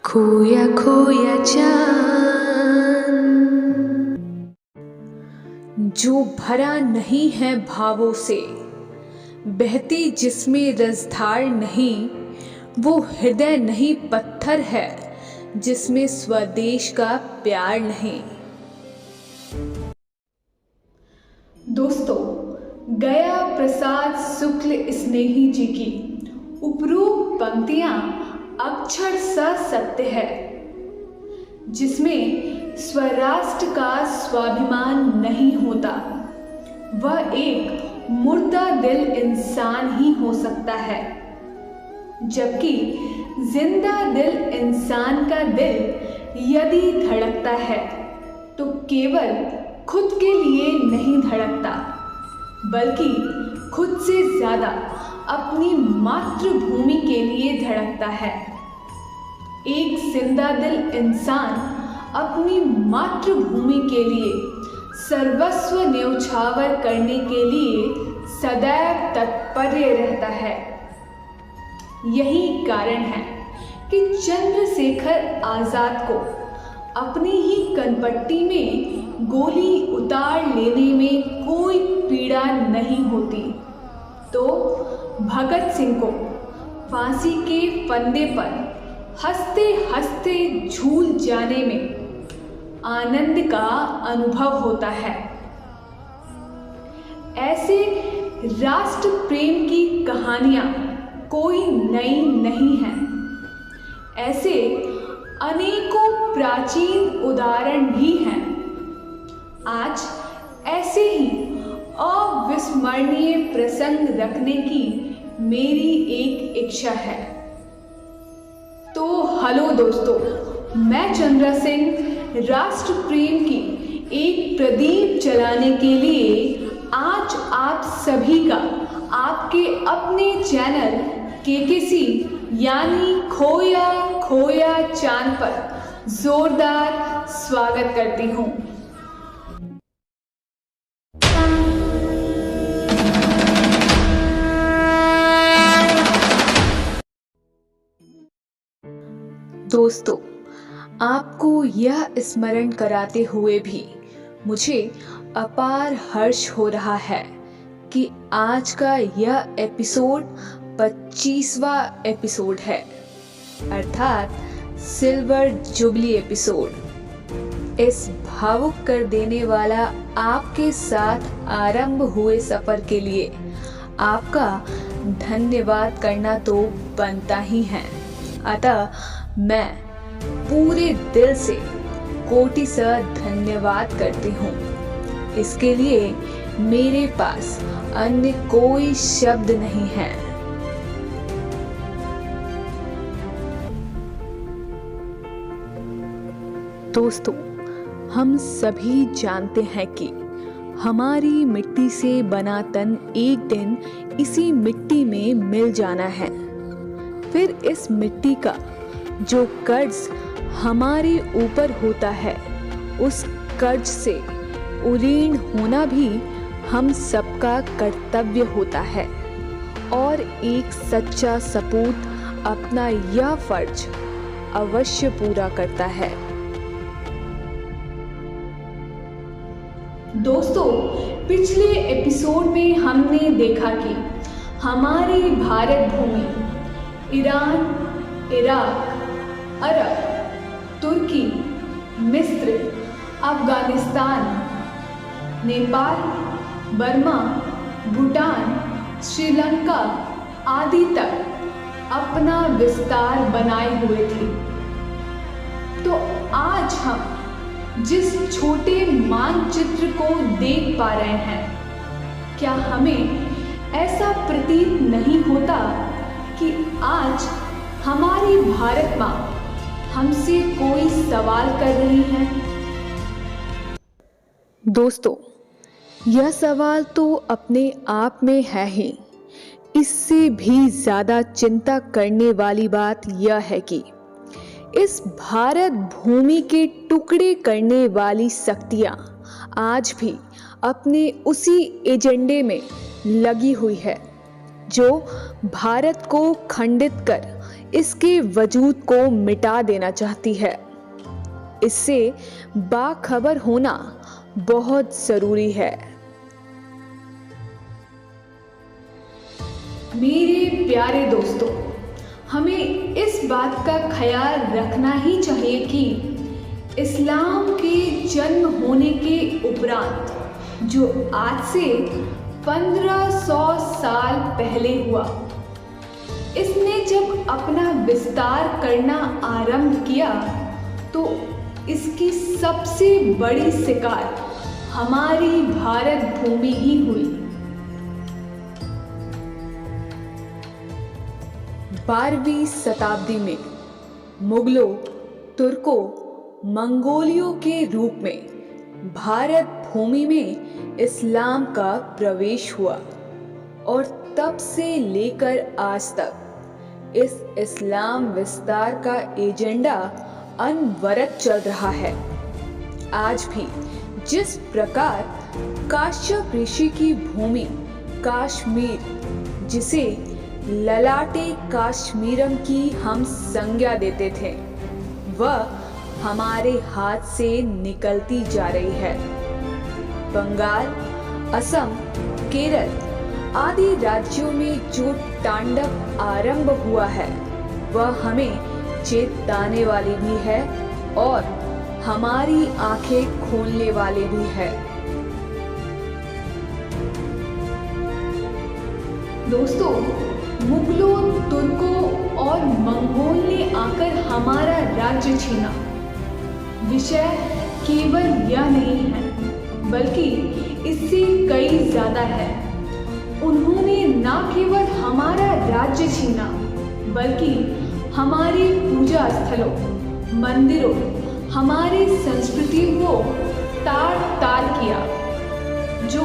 खोया खोया चांद जो भरा नहीं है भावों से, बहती जिसमें रसधार नहीं, वो हृदय नहीं पत्थर है जिसमें स्वदेश का प्यार नहीं। दोस्तों, गया प्रसाद शुक्ल स्नेही जी की उपरोक्त पंक्तियां अक्षर सत्य है, जिसमें स्वराष्ट्र का स्वाभिमान नहीं होता, वह एक मुर्दा दिल इंसान ही हो सकता है, जबकि जिंदा दिल इंसान का दिल यदि धड़कता है तो केवल खुद के लिए नहीं धड़कता, बल्कि खुद से ज्यादा अपनी मातृभूमि के लिए धड़कता है। एक जिंदा दिल इंसान अपनी मातृभूमि के लिए सर्वस्व न्यौछावर करने के लिए सदैव तत्पर रहता है। यही कारण है कि चंद्रशेखर आजाद को अपनी ही कनपट्टी में गोली उतार लेने में कोई पीड़ा नहीं होती, तो भगत सिंह को फांसी के फंदे पर हंसते हंसते झूल जाने में आनंद का अनुभव होता है। ऐसे राष्ट्र प्रेम की कहानियां कोई नई नहीं हैं। ऐसे अनेकों प्राचीन उदाहरण भी हैं। आज ऐसे ही अविस्मरणीय प्रसंग रखने की मेरी एक इच्छा है। तो हेलो दोस्तों, मैं चंद्रा सिंह राष्ट्र प्रेम की एक प्रदीप जलाने के लिए आज आप सभी का आपके अपने चैनल केकेसी यानी खोया खोया चांद पर जोरदार स्वागत करती हूँ। दोस्तों, आपको यह स्मरण कराते हुए भी मुझे अपार हर्ष हो रहा है कि आज का यह एपिसोड 25वां एपिसोड है, अर्थात सिल्वर जुबली एपिसोड। इस भावुक कर देने वाला आपके साथ आरंभ हुए सफर के लिए आपका धन्यवाद करना तो बनता ही है। अतः मैं पूरे दिल से कोटिशः धन्यवाद करती हूँ। इसके लिए मेरे पास अन्य कोई शब्द नहीं है। दोस्तों, हम सभी जानते हैं कि हमारी मिट्टी से बना तन एक दिन इसी मिट्टी में मिल जाना है। फिर इस मिट्टी का जो कर्ज हमारे ऊपर होता है, उस कर्ज से उरीण होना भी हम सबका कर्तव्य होता है, और एक सच्चा सपूत अपना यह फर्ज अवश्य पूरा करता है। दोस्तों, पिछले एपिसोड में हमने देखा कि हमारी भारत भूमि ईरान, इराक, अरब, तुर्की, मिस्र, अफगानिस्तान, नेपाल, बर्मा, भूटान, श्रीलंका आदि तक अपना विस्तार बनाए हुए थी। तो आज हम जिस छोटे मानचित्र को देख पा रहे हैं, क्या हमें ऐसा प्रतीत नहीं होता कि आज हमारी भारत माँ हमसे कोई सवाल कर रही है? दोस्तों, यह सवाल तो अपने आप में है ही। इससे भी ज्यादा चिंता करने वाली बात यह है कि इस भारत भूमि के टुकड़े करने वाली शक्तियां आज भी अपने उसी एजेंडे में लगी हुई है, जो भारत को खंडित कर इसके वजूद को मिटा देना चाहती है। इससे बाखबर होना बहुत जरूरी है। मेरे प्यारे दोस्तों, हमें इस बात का ख्याल रखना ही चाहिए कि इस्लाम के जन्म होने के उपरांत, जो आज से 1500 साल पहले हुआ, इसने जब अपना विस्तार करना आरंभ किया तो इसकी सबसे बड़ी शिकार हमारी भारत भूमि ही हुई। 12वीं शताब्दी में मुगलों, तुर्कों, मंगोलियों के रूप में भारत भूमि में इस्लाम का प्रवेश हुआ और तब से लेकर आज तक इस इस्लाम विस्तार का एजेंडा अनवरत चल रहा है। आज भी जिस प्रकार काश्यप ऋषि की भूमि कश्मीर, जिसे ललाटे कश्मीरम की हम संज्ञा देते थे, वह हमारे हाथ से निकलती जा रही है। बंगाल, असम, केरल आदि राज्यों में जो तांडव आरंभ हुआ है, वह हमें चेताने वाली भी है और हमारी आंखें खोलने वाली भी है। दोस्तों, मुगलों, तुर्कों और मंगोल ने आकर हमारा राज्य छीना। विषय केवल यह नहीं है, बल्कि इससे कई ज्यादा है। उन्होंने न केवल हमारा राज्य छीना, बल्कि हमारे पूजा स्थलों, मंदिरों, हमारी संस्कृति को तार तार किया, जो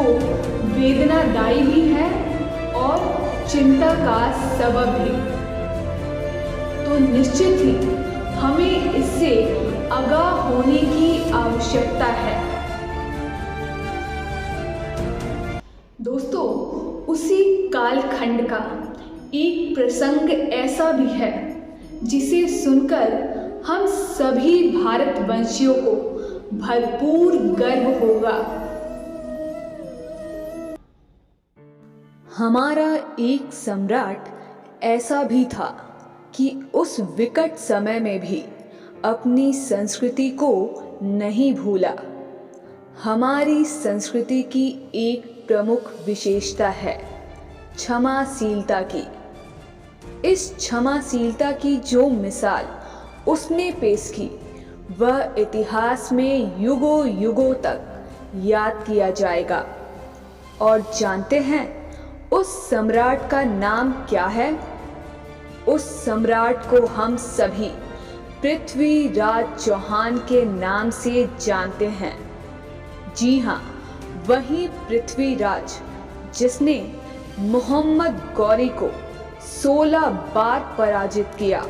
वेदनादायी भी है और चिंता का सबब भी। तो निश्चित ही हमें इससे आगाह होने की आवश्यकता है। दोस्तों, उसी कालखंड का एक प्रसंग ऐसा भी है जिसे सुनकर हम सभी भारतवंशियों को भरपूर गर्व होगा। हमारा एक सम्राट ऐसा भी था कि उस विकट समय में भी अपनी संस्कृति को नहीं भूला। हमारी संस्कृति की एक प्रमुख विशेषता है क्षमाशीलता की। इस क्षमाशीलता की जो मिसाल उसने पेश की, वह इतिहास में युगों युगों तक याद किया जाएगा। और जानते हैं उस सम्राट का नाम क्या है? उस सम्राट को हम सभी पृथ्वीराज चौहान के नाम से जानते हैं। जी हाँ, वही पृथ्वीराज जिसने मोहम्मद गौरी को 16 बार पराजित किया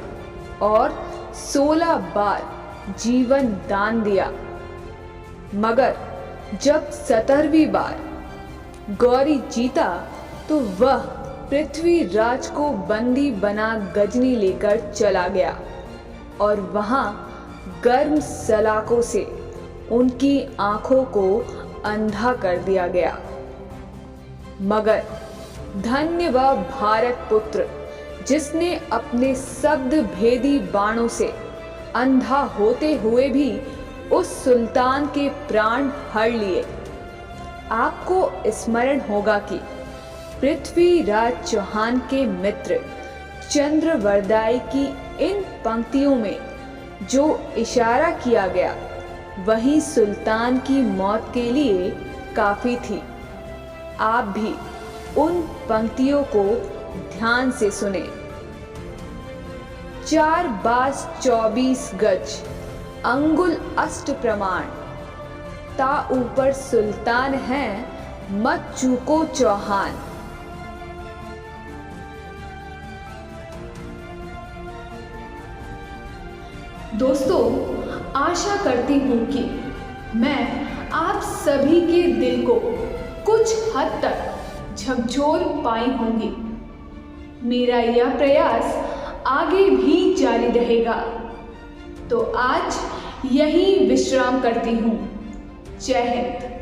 और 16 बार जीवन दान दिया। मगर जब 17वीं बार गौरी जीता तो वह पृथ्वीराज को बंदी बना गजनी लेकर चला गया और वहां गर्म सलाखों से उनकी आंखों को अंधा कर दिया गया। मगर धन्य वह भारत पुत्र जिसने अपने शब्द भेदी बाणों से अंधा होते हुए भी उस सुल्तान के प्राण हर लिए। आपको स्मरण होगा कि पृथ्वीराज चौहान के मित्र चंद्रवरदाई की इन पंक्तियों में जो इशारा किया गया, वही सुल्तान की मौत के लिए काफी थी। आप भी उन पंक्तियों को ध्यान से सुने। 4 बास 24 गज अंगुल अष्ट प्रमाण, ता ऊपर सुल्तान है मत चूको चौहान। दोस्तों, आशा करती हूँ कि मैं आप सभी के दिल को कुछ हद तक झकझोर पाई होंगी। मेरा यह प्रयास आगे भी जारी रहेगा। तो आज यही विश्राम करती हूँ। जय हिंद।